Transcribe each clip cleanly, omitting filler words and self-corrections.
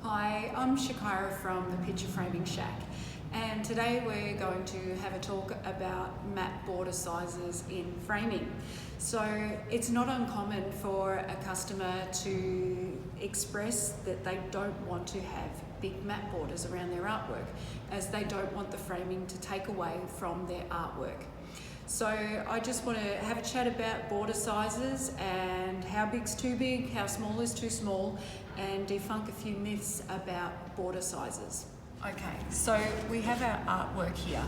Hi, I'm Shakira from the Picture Framing Shack, and today we're going to have a talk about matte border sizes in framing. So it's not uncommon for a customer to express that they don't want to have big matte borders around their artwork, as they don't want the framing to take away from their artwork. So I just want to have a chat about border sizes and how big's too big, how small is too small, and debunk a few myths about border sizes. Okay, so we have our artwork here.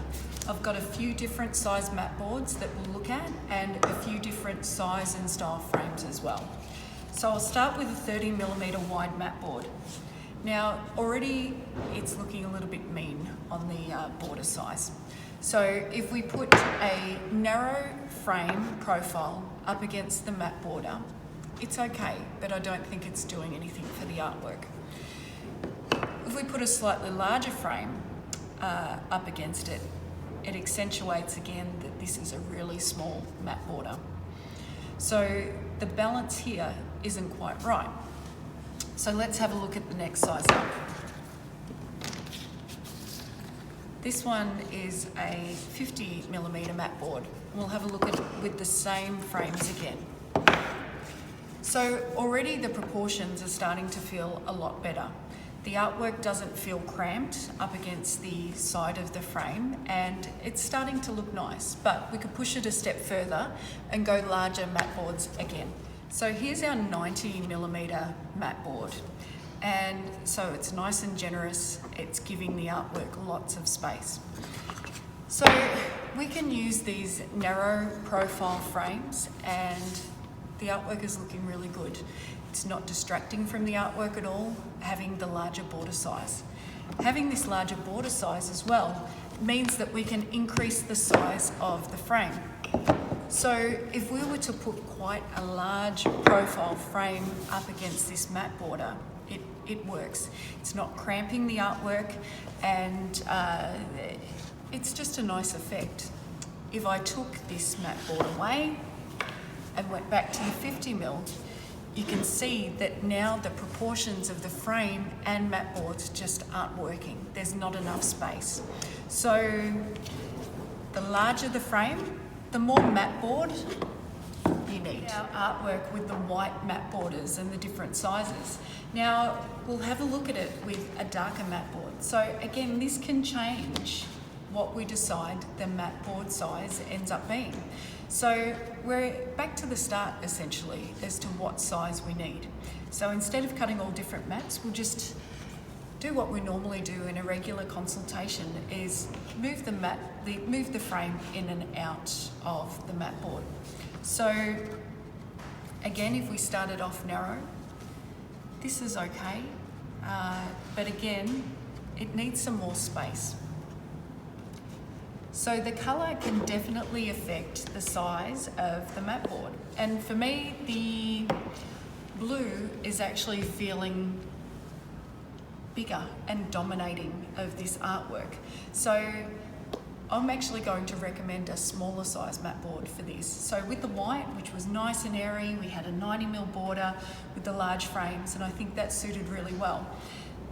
I've got a few different size matte boards that we'll look at and a few different size and style frames as well. So I'll start with a 30mm wide matte board. Now already it's looking a little bit mean on the border size. So if we put a narrow frame profile up against the matte border, it's okay, but I don't think it's doing anything for the artwork. If we put a slightly larger frame up against it, it accentuates again that this is a really small matte border. So the balance here isn't quite right. So let's have a look at the next size up. This one is a 50mm matte board. We'll have a look at it with the same frames again. So already the proportions are starting to feel a lot better. The artwork doesn't feel cramped up against the side of the frame, and it's starting to look nice, but we could push it a step further and go larger matte boards again. So here's our 90mm matte board. And so it's nice and generous, it's giving the artwork lots of space. So we can use these narrow profile frames and the artwork is looking really good. It's not distracting from the artwork at all, having the larger border size. Having this larger border size as well means that we can increase the size of the frame. So if we were to put quite a large profile frame up against this matte border, it works. It's not cramping the artwork, and it's just a nice effect. If I took this matte board away and went back to the 50mm, you can see that now the proportions of the frame and matte boards just aren't working. There's not enough space. So the larger the frame, the more matte board you need. Our artwork with the white matte borders and the different sizes. Now we'll have a look at it with a darker matte board. So again, this can change what we decide the matte board size ends up being. So we're back to the start essentially as to what size we need. So instead of cutting all different mattes, we'll just do what we normally do in a regular consultation, is move the frame in and out of the matte board. So again, if we started off narrow, this is okay, but again, it needs some more space. So the colour can definitely affect the size of the matte board. And for me, the blue is actually feeling bigger and dominating of this artwork. So I'm actually going to recommend a smaller size matte board for this. So with the white, which was nice and airy, we had a 90mm border with the large frames, and I think that suited really well.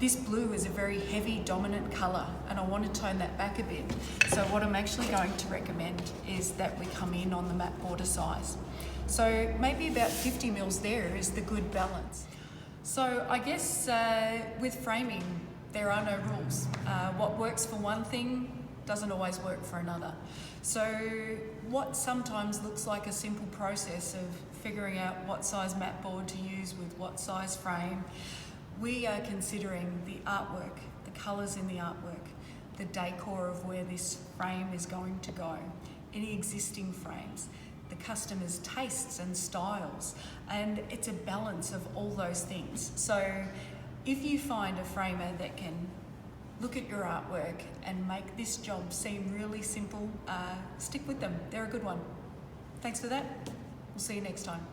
This blue is a very heavy, dominant colour, and I want to tone that back a bit. So what I'm actually going to recommend is that we come in on the matte border size. So maybe about 50mm there is the good balance. So I guess with framing, there are no rules. What works for one thing doesn't always work for another. So what sometimes looks like a simple process of figuring out what size matte board to use with what size frame, we are considering the artwork, the colours in the artwork, the decor of where this frame is going to go, any existing frames, the customer's tastes and styles, and it's a balance of all those things. So if you find a framer that can look at your artwork and make this job seem really simple, stick with them. They're a good one. Thanks for that. We'll see you next time.